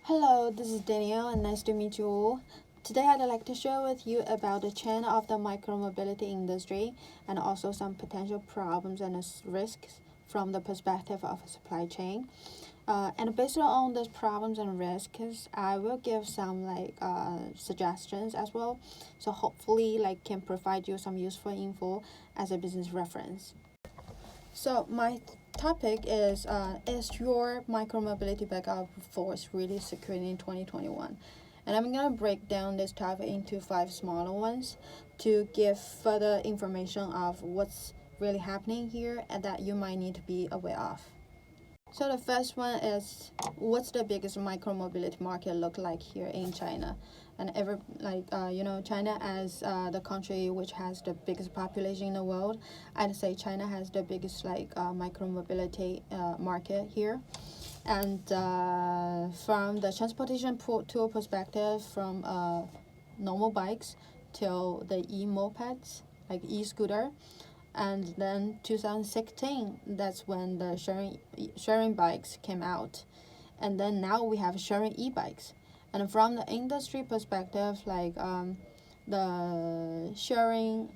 Hello, this is Danielle and nice to meet you all. Today I'd like to share with you about the trend of the micromobility industry and also some potential problems and risks from the perspective of a supply chain. And based on those problems and risks, I will give some suggestions as well. So hopefully can provide you some useful info as a business reference. So my topic is your micromobility backup force really secure in 2021? And I'm going to break down this topic into 5 smaller ones to give further information of what's really happening here and that you might need to be aware of. So the first one is, what's the biggest micromobility market look like here in China? And China as the country which has the biggest population in the world, I'd say China has the biggest micromobility market here. And from the transportation tool perspective, from normal bikes till the e-mopeds, like e-scooter. And then 2016, that's when the sharing bikes came out. And then now we have sharing e-bikes. And from the industry perspective, the sharing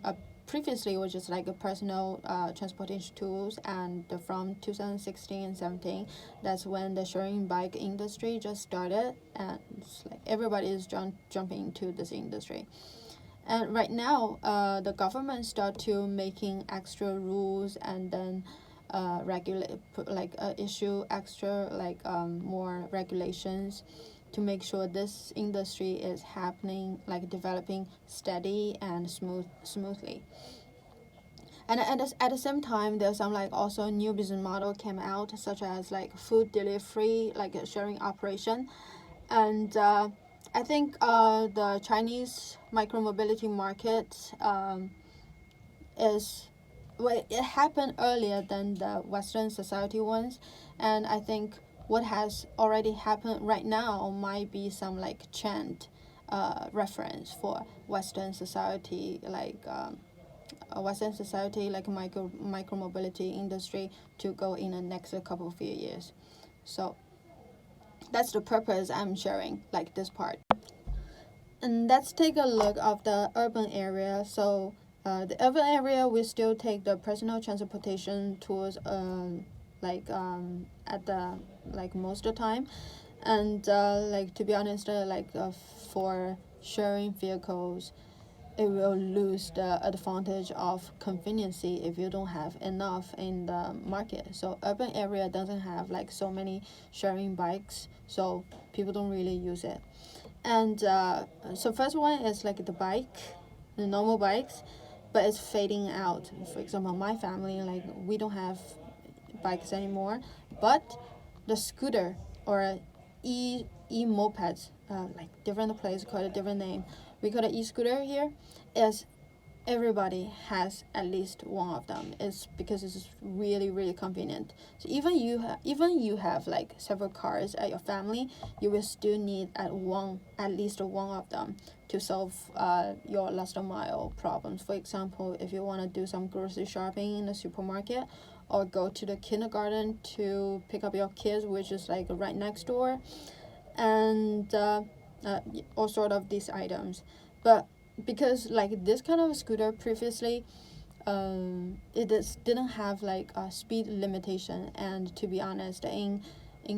previously was just like a personal transportation tools, and from 2016 and 17, that's when the sharing bike industry just started, and it's like everybody is jumping into this industry. And right now, the government start to making extra rules and then issue extra more regulations to make sure this industry is happening, developing steady and smoothly. And at the same time, there's some also new business model came out, such as food delivery, a sharing operation. And I think the Chinese micromobility market it happened earlier than the Western society ones, and I think what has already happened right now might be some trend reference for Western society, micromobility industry to go in the next couple of years. So that's the purpose I'm sharing this part. And let's take a look of the urban area. So the urban area, we still take the personal transportation tools at the most of the time. And to be honest, for sharing vehicles, it will lose the advantage of conveniency if you don't have enough in the market. So urban area doesn't have so many sharing bikes, so people don't really use it. And so first one is the normal bikes, but it's fading out. For example, my family, we don't have bikes anymore, but the scooter or e-mopeds, different place call it a different name. We call it e-scooter here. Is everybody has at least one of them. It's because it's really really convenient. So even you have several cars at your family, you will still need at least one of them to solve your last mile problems. For example, if you want to do some grocery shopping in the supermarket, or go to the kindergarten to pick up your kids, which is right next door, and all sort of these items. But because this kind of scooter previously didn't have a speed limitation, and to be honest, in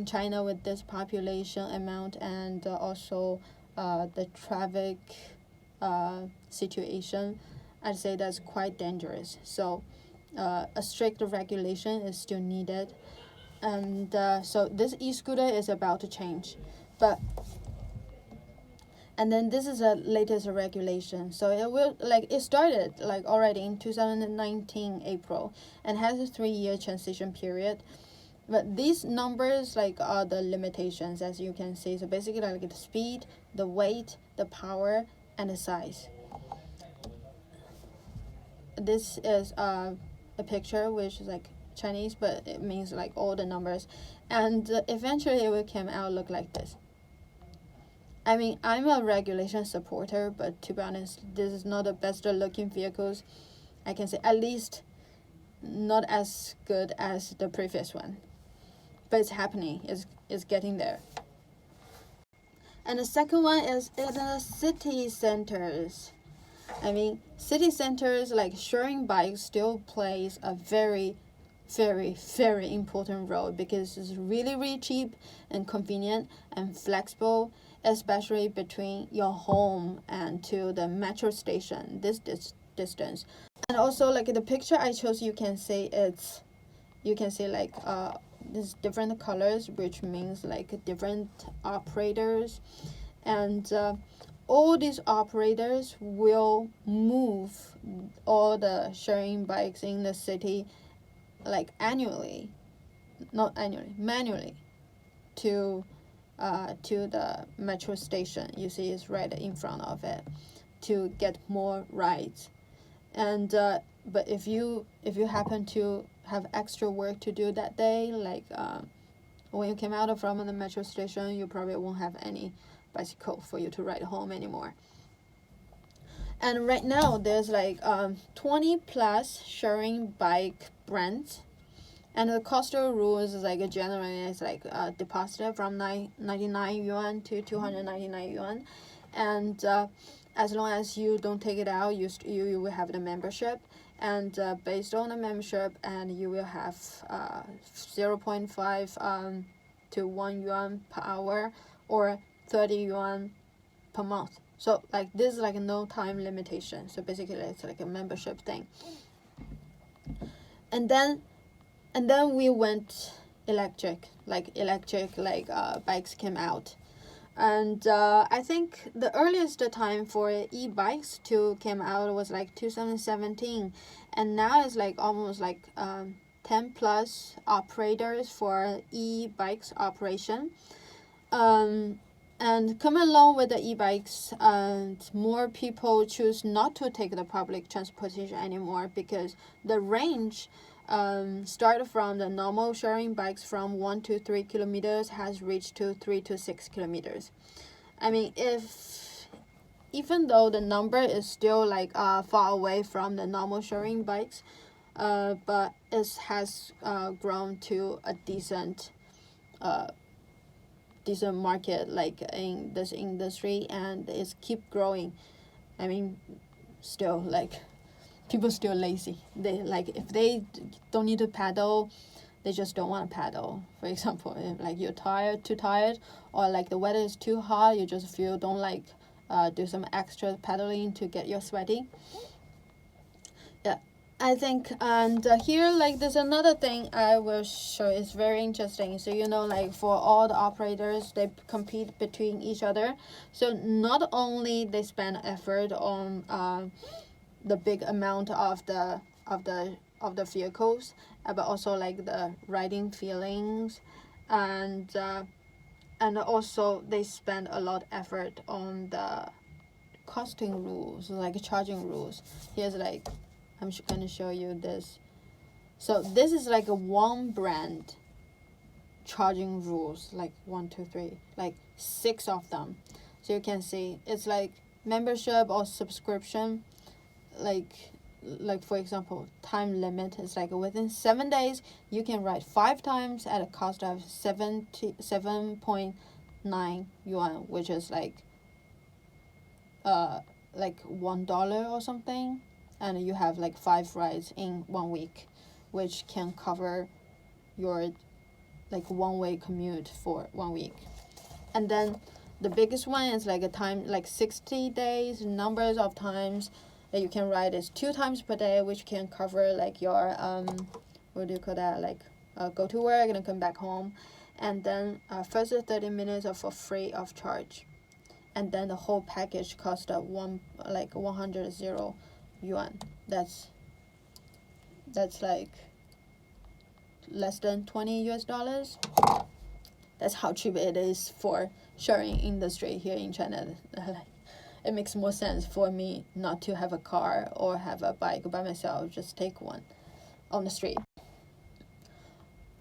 China with this population amount and also the traffic situation, I'd say that's quite dangerous. So a strict regulation is still needed, and so this e-scooter is about to change. And then this is a latest regulation, so it started already in 2019 April and has a 3-year transition period. But these numbers are the limitations, as you can see. So basically the speed, the weight, the power, and the size. This is a picture which is Chinese, but it means all the numbers, and eventually it will come out look like this. I mean, I'm a regulation supporter, but to be honest, this is not the best looking vehicles. I can say at least not as good as the previous one. But it's happening. It's getting there. And the second one is in the city centers. I mean, city centers like sharing bikes still plays a very, very, very important role because it's really, really cheap and convenient and flexible, especially between your home and to the metro station, this distance. And also, like the picture I chose, you can see like these different colors, which means like different operators, and all these operators will move all the sharing bikes in the city like manually to the metro station. You see it's right in front of it to get more rides. And but if you happen to have extra work to do that day, like when you came out from the metro station, you probably won't have any bicycle for you to ride home anymore. And right now there's like 20 plus sharing bike brands, and the cost rules is like generally it's like deposited from 99 yuan to 299 yuan, and as long as you don't take it out, you will have the membership, and based on the membership, and you will have 0.5 to 1 yuan per hour or 30 yuan per month. So like this is like a no time limitation. So basically it's like a membership thing. And then we went electric bikes came out. And I think the earliest time for e-bikes to came out was like 2017, and now it's like almost like 10 plus operators for e-bikes operation. And coming along with the e-bikes, and more people choose not to take the public transportation anymore because the range started from the normal sharing bikes from 1 to 3 kilometers has reached to 3 to 6 kilometers. I mean, even though the number is still like far away from the normal sharing bikes, but it has grown to a decent market like in this industry, and it's keep growing. I mean, still like people still lazy. They like if they don't need to pedal, they just don't want to pedal. For example, if like you're too tired, or like the weather is too hot, you just feel don't like do some extra pedaling to get your sweaty. Yeah, I think. And here like there's another thing I will show. It's very interesting. So like for all the operators, they compete between each other. So not only they spend effort on the big amount of the vehicles, but also like the riding feelings, and also they spend a lot of effort on the costing rules, like charging rules. Here's like I'm gonna show you this. So this is like a one brand charging rules, like 1, 2, 3, like 6 of them. So you can see it's like membership or subscription. Like for example, time limit is like within 7 days you can ride 5 times at a cost of 7.9 yuan, which is like $1 or something, and you have like 5 rides in 1 week, which can cover your like one-way commute for 1 week. And then the biggest one is like a time like 60 days numbers of times that you can ride is 2 times per day, which can cover like your what do you call that, like go to work and come back home, and then first 30 minutes are for free of charge, and then the whole package cost 100 yuan. That's like less than $20. That's how cheap it is for sharing industry here in China. It makes more sense for me not to have a car or have a bike by myself, just take one on the street.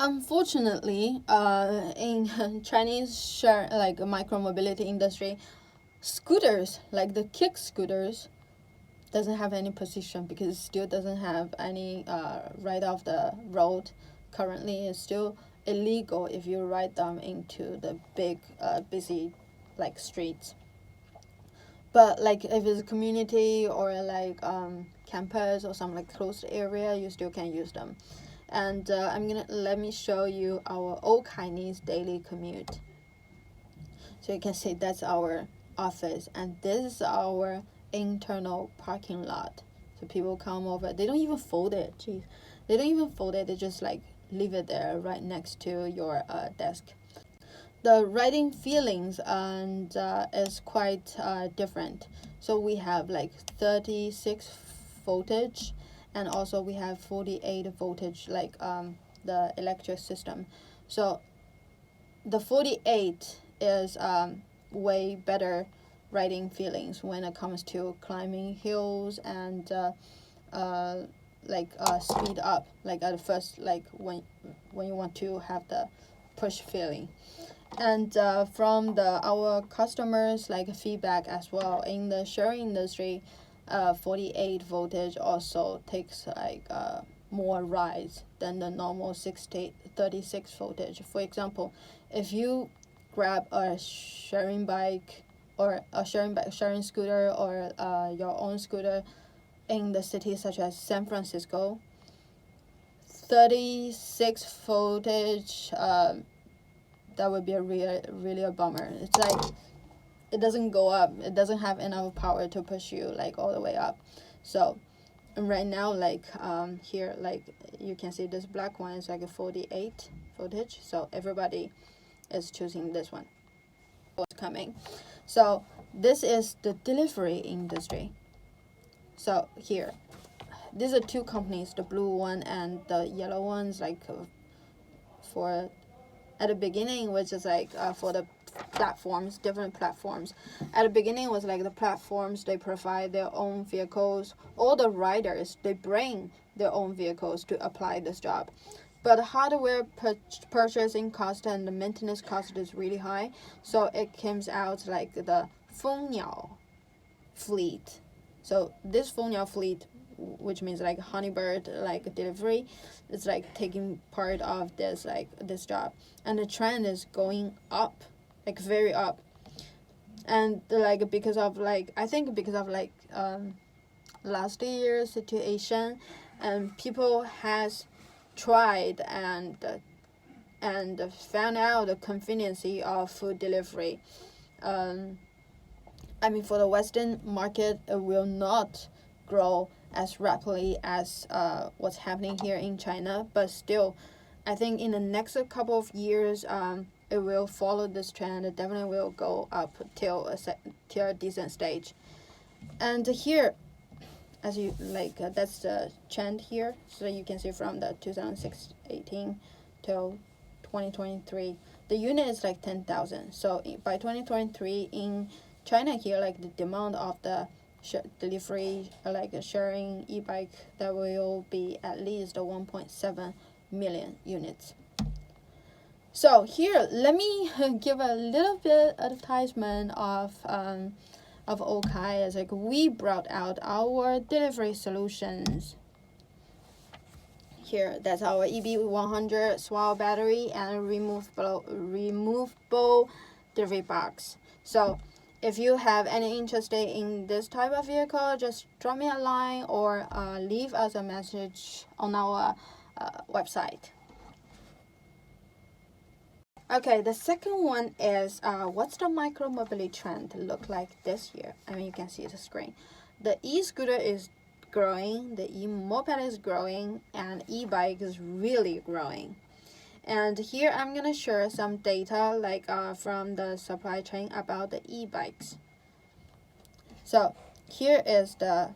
Unfortunately, in Chinese share like micromobility industry, scooters like the kick scooters doesn't have any position because it still doesn't have any right off the road. Currently, it's still illegal if you ride them into the big busy like streets. But like if it's a community or like campus or some like closed area, you still can use them. And let me show you our old Chinese daily commute. So you can see that's our office, and this is our internal parking lot. So people come over, they don't even fold it. Jeez, they don't even fold it. They just like leave it there right next to your desk. The writing feelings and is quite different. So we have like 36 voltage, and also we have 48 voltage, like the electric system. So the 48 is way better riding feelings when it comes to climbing hills and speed up, like at first, like when you want to have the push feeling. And from our customers like feedback as well, in the sharing industry, 48 voltage also takes like more rides than the normal 36 voltage. For example, if you grab a sharing bike or a sharing scooter or your own scooter in the cities such as San Francisco, 36 voltage, that would be really a bummer. It's like it doesn't go up. It doesn't have enough power to push you like all the way up. So right now, like here, like you can see this black one is like a 48 voltage. So everybody is choosing this one. What's coming? So this is the delivery industry. So here, these are two companies, the blue one and the yellow ones, like for at the beginning, which is like for the platforms, different platforms. At the beginning was like the platforms, they provide their own vehicles. All the riders, they bring their own vehicles to apply this job. But the hardware purchasing cost and the maintenance cost is really high. So it comes out like the Fengniao fleet. So this Fengniao fleet, which means like honeybird like delivery, it's like taking part of this job, and the trend is going up, like very up. And like because of like last year's situation, and people has tried and found out the convenience of food delivery. For the Western market, it will not grow as rapidly as what's happening here in China, but still, I think in the next couple of years, it will follow this trend. It definitely will go up till a decent stage. And here, as you like, that's the trend here. So you can see from the 2018 till 2023, the unit is like 10,000. So by 2023 in China here, like the demand of the delivery, like a sharing e-bike, that will be at least 1.7 million units. So here, let me give a little bit advertisement of Okai, as like we brought out our delivery solutions. Here, that's our EB100 swell battery and removable delivery box. So if you have any interest in this type of vehicle, just drop me a line or leave us a message on our website. Okay, the second one is what's the micromobility trend look like this year? You can see the screen. The e-scooter is growing, the e-moped is growing, and e-bike is really growing. And here I'm gonna share some data like from the supply chain about the e-bikes. So here is the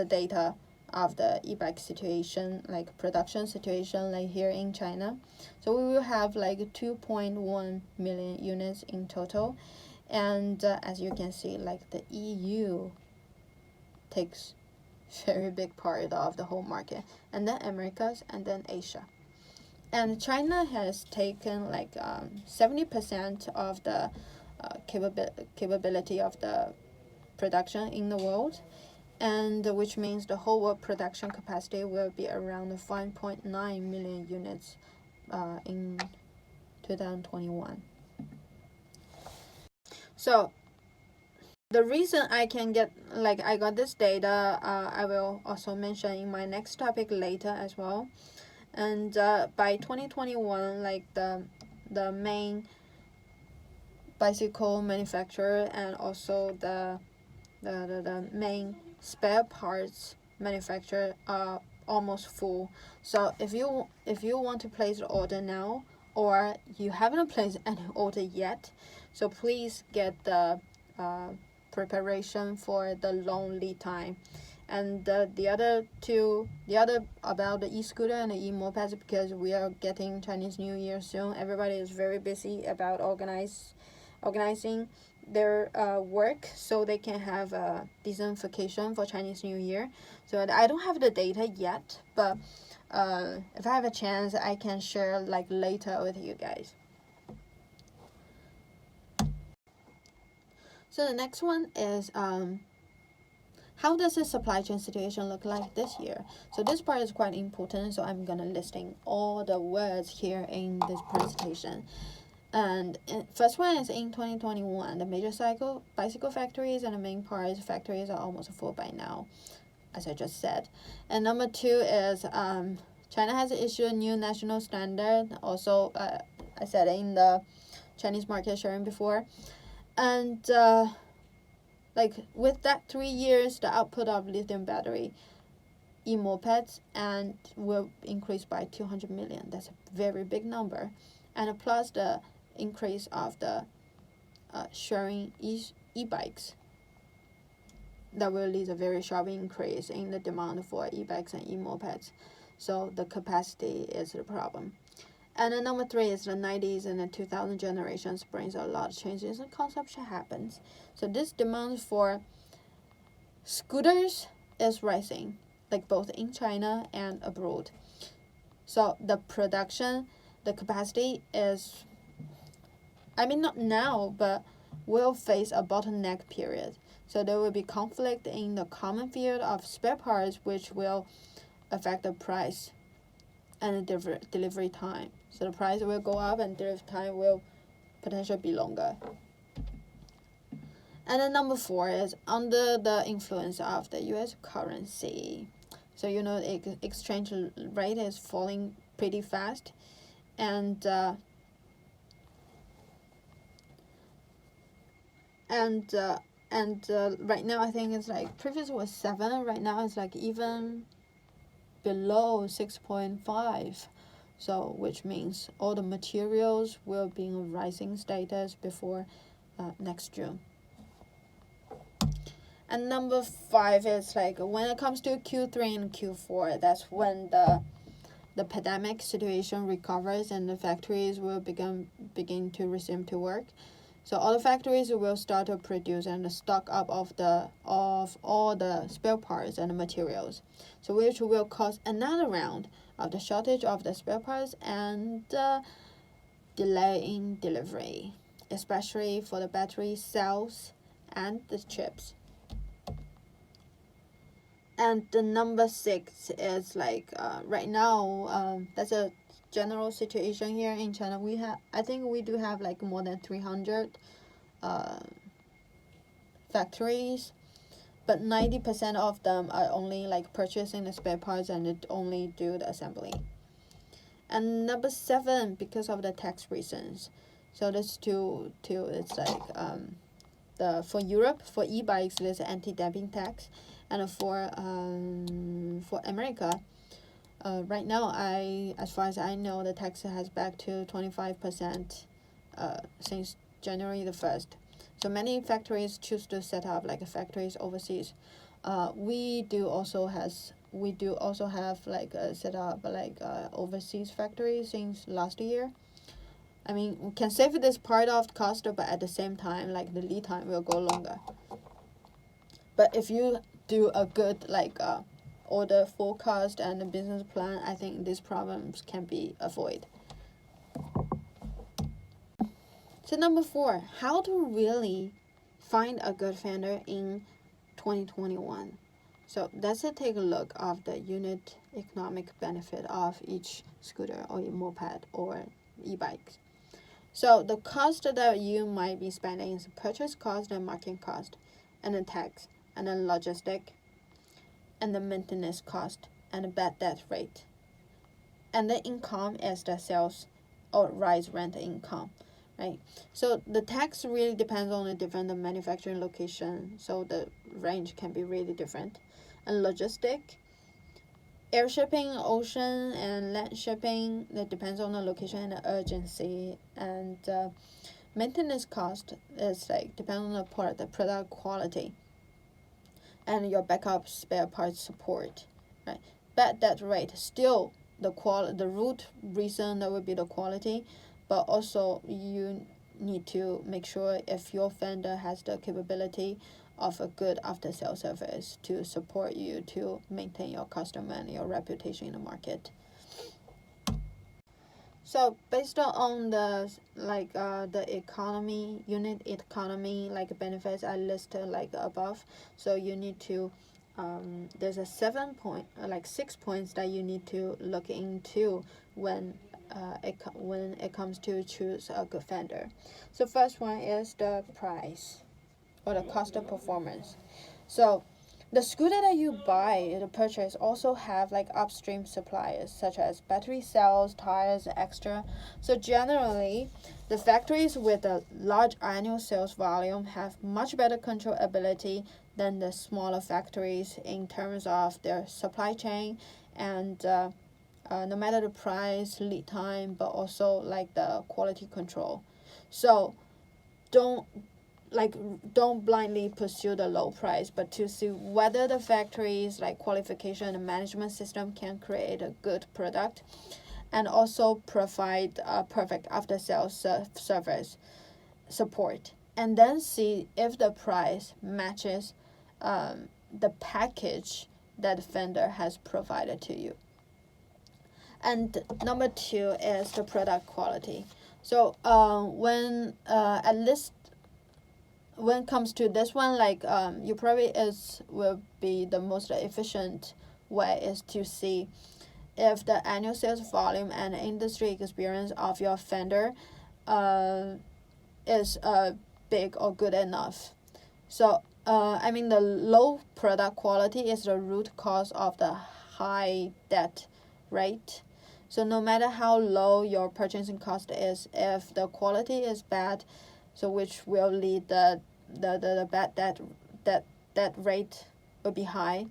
data of the e-bike situation, like production situation, like here in China. So we will have like 2.1 million units in total, and as you can see, like the EU takes very big part of the whole market, and then Americas, and then Asia. And China has taken like 70% of the capability of the production in the world, and which means the whole world production capacity will be around 5.9 million units in 2021. So the reason I can get, like, I got this data, I will also mention in my next topic later as well. And by 2021, like the main bicycle manufacturer and also the main spare parts manufacturer are almost full. So if you want to place the order now, or you haven't placed any order yet, so please get the preparation for the long lead time. And the other about the e-scooter and the e-mopeds, because we are getting Chinese New Year soon. Everybody is very busy about organizing their work so they can have a decent vacation for Chinese New Year. So I don't have the data yet, but if I have a chance, I can share like later with you guys. So the next one is how does the supply chain situation look like this year? So this part is quite important, so I'm gonna listing all the words here in this presentation. And first one is in 2021, the major bicycle factories and the main parts factories are almost full by now, as I just said. And number two is China has issued a new national standard. Also, I said in the Chinese market sharing before. And like with that 3 years, the output of lithium battery e-mopeds and will increase by 200 million. That's a very big number. And plus the increase of the sharing e-bikes, that will lead a very sharp increase in the demand for e-bikes and e-mopeds. So the capacity is the problem. And then number three is the 90s and the 2000 generations brings a lot of changes and consumption happens. So this demand for scooters is rising, like both in China and abroad. So the production, the capacity is, I mean not now, but will face a bottleneck period. So there will be conflict in the common field of spare parts, which will affect the price and the delivery time. So the price will go up and delivery time will potentially be longer. And then number four is under the influence of the US currency. So you know the exchange rate is falling pretty fast, and right now I think it's like previous was 7, right now it's like even below 6.5. So which means all the materials will be in a rising status before next June. And number 5 is like when it comes to Q3 and Q4, that's when the pandemic situation recovers and the factories will begin to resume to work. So all the factories will start to produce and stock up of all the spare parts and the materials. So which will cause another round of the shortage of the spare parts and delay in delivery, especially for the battery cells and the chips. And the number 6 is like right now that's a general situation here in China. I think we do have like more than 300 factories, but 90% of them are only like purchasing the spare parts and it only do the assembly. And number 7, because of the tax reasons. So there's two it's like for Europe, for e-bikes there's anti-dumping tax, and for America, right now as far as I know, the tax has back to 25% since January the 1st. So many factories choose to set up like factories overseas. We do also have like set up like overseas factories since last year. I mean, we can save this part of cost, but at the same time, like the lead time will go longer. But if you do a good like order forecast and a business plan, I think these problems can be avoided. So number 4, how to really find a good vendor in 2021. So let's take a look of the unit economic benefit of each scooter or moped or e-bike. So the cost that you might be spending is purchase cost and marketing cost, and the tax, and the logistic, and the maintenance cost, and the bad debt rate. And the income is the sales or rise rent income, right? So the tax really depends on the different manufacturing location, so the range can be really different. And logistic, air shipping, ocean, and land shipping, that depends on the location and the urgency. And maintenance cost is like depends on the product quality, and your backup spare parts support, right? Bad debt rate, still the root reason that would be the quality, but also you need to make sure if your vendor has the capability of a good after sales service to support you to maintain your customer and your reputation in the market. So based on the the unit economy like benefits I listed like above, so you need to there's a 6 points that you need to look into when it comes to choose a good vendor. So first one is the price or the cost of performance. So the scooter that you buy the purchase also have like upstream suppliers such as battery cells, tires, extra. So generally, the factories with a large annual sales volume have much better control ability than the smaller factories in terms of their supply chain and no matter the price, lead time, but also like the quality control. So don't don't blindly pursue the low price, but to see whether the factory's like qualification and management system can create a good product and also provide a perfect after sales service support, and then see if the price matches the package that the vendor has provided to you. And number two is the product quality. So when at least when it comes to this one, you probably will be the most efficient way is to see if the annual sales volume and industry experience of your vendor is big or good enough. So the low product quality is the root cause of the high debt rate. So no matter how low your purchasing cost is, if the quality is bad, so which will lead the bad debt rate will be high,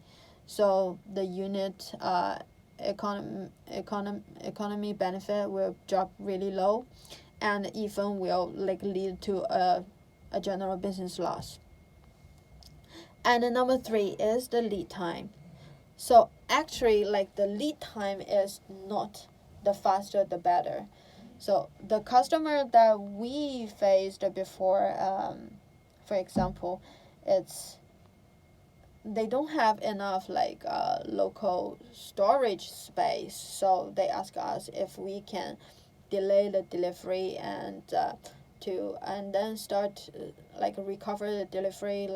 so the unit economy benefit will drop really low, and even will lead to a general business loss. And then number three is the lead time. So actually the lead time is not the faster the better. So the customer that we faced before, for example, they don't have enough local storage space, so they ask us if we can delay the delivery and then start recover the delivery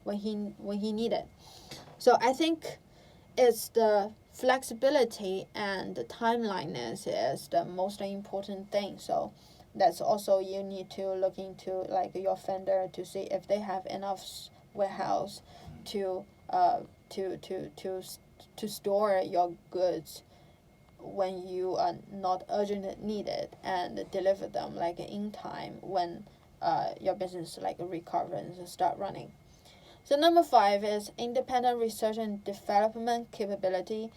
when he needed. So I think it's the flexibility and the timeliness is the most important thing. So that's also you need to look into your vendor to see if they have enough warehouse to store your goods when you are not urgently needed, and deliver them in time when your business recovers and start running. So number five is independent research and development capability.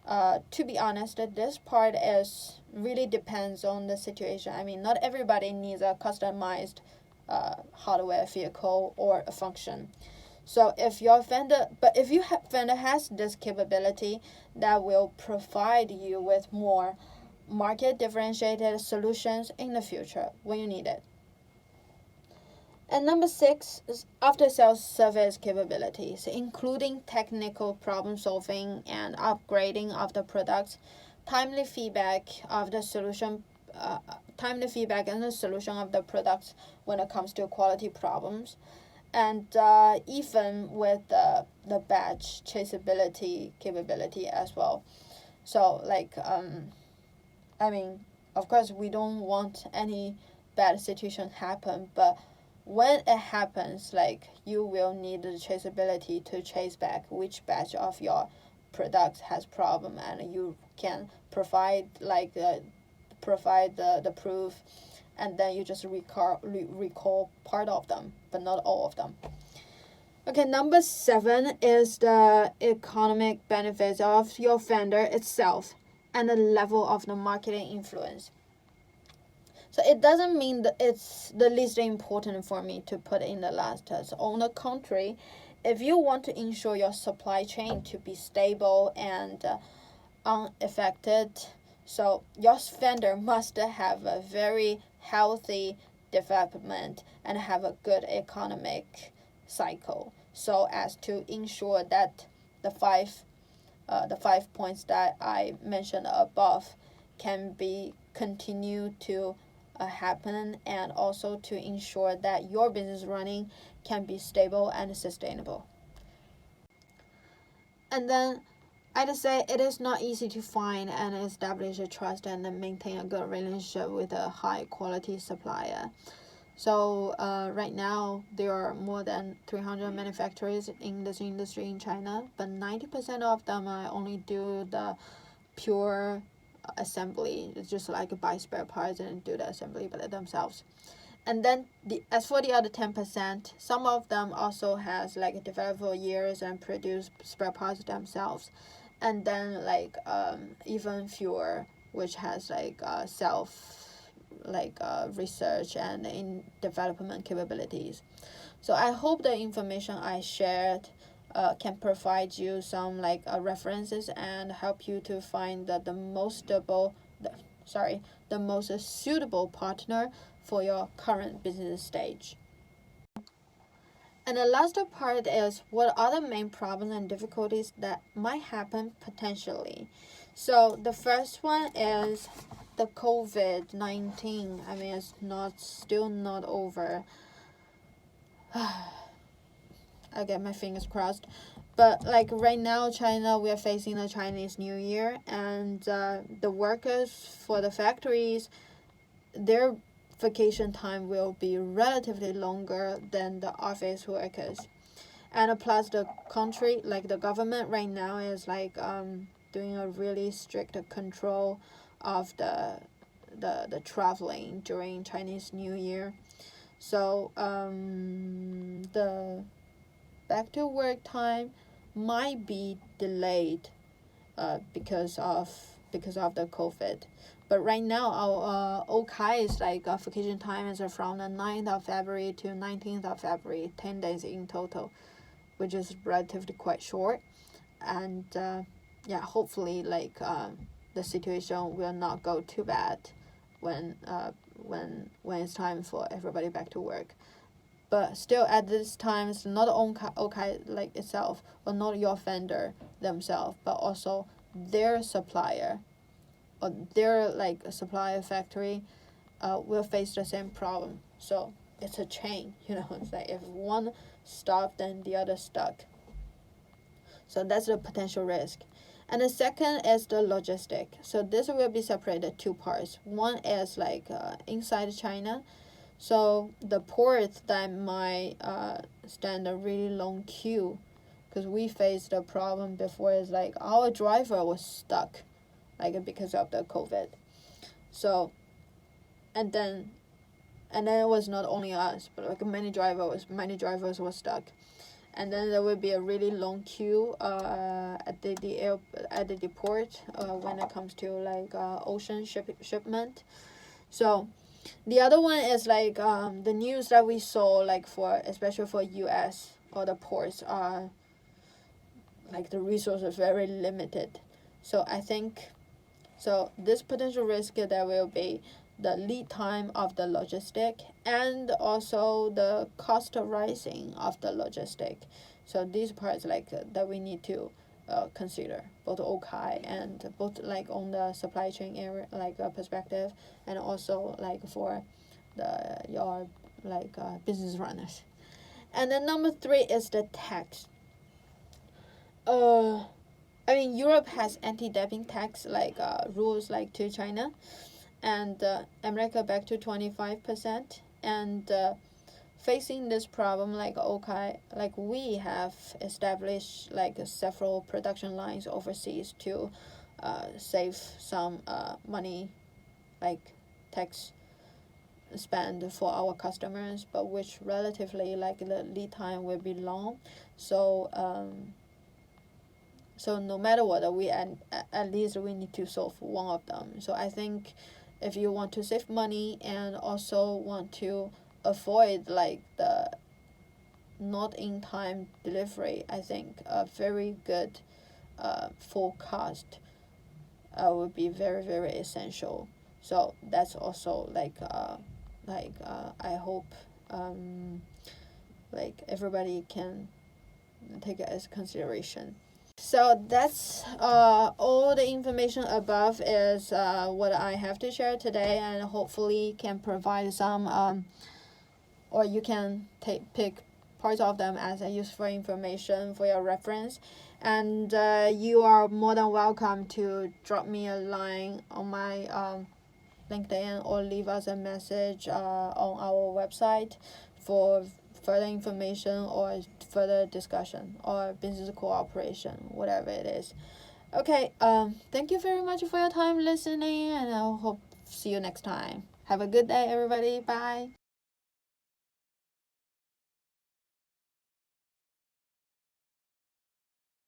To be honest, this part is really depends on the situation. Not everybody needs a customized hardware vehicle or a function. So if your vendor has this capability, that will provide you with more market differentiated solutions in the future when you need it. And number six is after-sales service capabilities, including technical problem solving and upgrading of the products, timely feedback and the solution of the products when it comes to quality problems, and even with the batch traceability capability as well. So of course we don't want any bad situation happen, but when it happens, like you will need the traceability to trace back which batch of your product has problem, and you can provide the proof, and then you just recall part of them, but not all of them. Okay, number 7 is the economic benefits of your vendor itself and the level of the marketing influence. So it doesn't mean that it's the least important for me to put in the last. So on the contrary, if you want to ensure your supply chain to be stable and unaffected, so your vendor must have a very healthy development and have a good economic cycle, so as to ensure that the five points that I mentioned above can be continue to happen, and also to ensure that your business running can be stable and sustainable. And then I'd say it is not easy to find and establish a trust and maintain a good relationship with a high quality supplier. So right now there are more than 300 manufacturers in this industry in China, but 90% of them only do the pure assembly. It's just like buy spare parts and do the assembly by themselves. And then as for the other 10%, some of them also has like developed for years and produce spare parts themselves. And then like even fewer which has like research and in development capabilities. So I hope the information I shared can provide you some references and help you to find the most suitable partner for your current business stage. And the last part is, what are the main problems and difficulties that might happen potentially? So the first one is the COVID-19. I mean, it's still not over. I get my fingers crossed. But like right now, China, we are facing the Chinese New Year, and the workers for the factories, their vacation time will be relatively longer than the office workers. And plus the country, like the government right now is doing a really strict control of the traveling during Chinese New Year. So the back to work time might be delayed because of the COVID. But right now, our OKI is vacation time is from the 9th of February to 19th of February, 10 days in total, which is relatively quite short. And hopefully the situation will not go too bad when it's time for everybody back to work. But still at this time, it's not OKI itself, or not your vendor themselves, but also their supplier or their supplier factory will face the same problem. So it's a chain, it's like if one stopped, then the other stuck. So that's the potential risk. And the second is the logistic. So this will be separated two parts. One is inside China. So the ports that might stand a really long queue, because we faced a problem before, is our driver was stuck because of the COVID. So and then it was not only us, but many drivers were stuck. And then there will be a really long queue at the port when it comes to ocean shipment. So the other one is the news that we saw especially for US, or the ports are the resources very limited. So I think this potential risk, there will be the lead time of the logistic and also the cost rising of the logistic. So these parts that we need to consider, both OKI and both on the supply chain area perspective, and also for your business runners. And then number 3 is the tax. I mean, Europe has anti-dumping tax rules to China, and America back to 25%. And facing this problem, like okay, like we have established like several production lines overseas to save some money, like tax spend for our customers, but which relatively like the lead time will be long. So so no matter what, we at least we need to solve one of them. So I think if you want to save money and also want to avoid like the not in time delivery, I think a very good forecast would be very very essential. So that's also like I hope like everybody can take it as consideration. So that's all the information above is what I have to share today, and hopefully can provide some or you can pick parts of them as a useful information for your reference. And you are more than welcome to drop me a line on my LinkedIn or leave us a message on our website for further information or further discussion or business cooperation, whatever it is. Okay, thank you very much for your time listening, and I hope see you next time. Have a good day, everybody. Bye.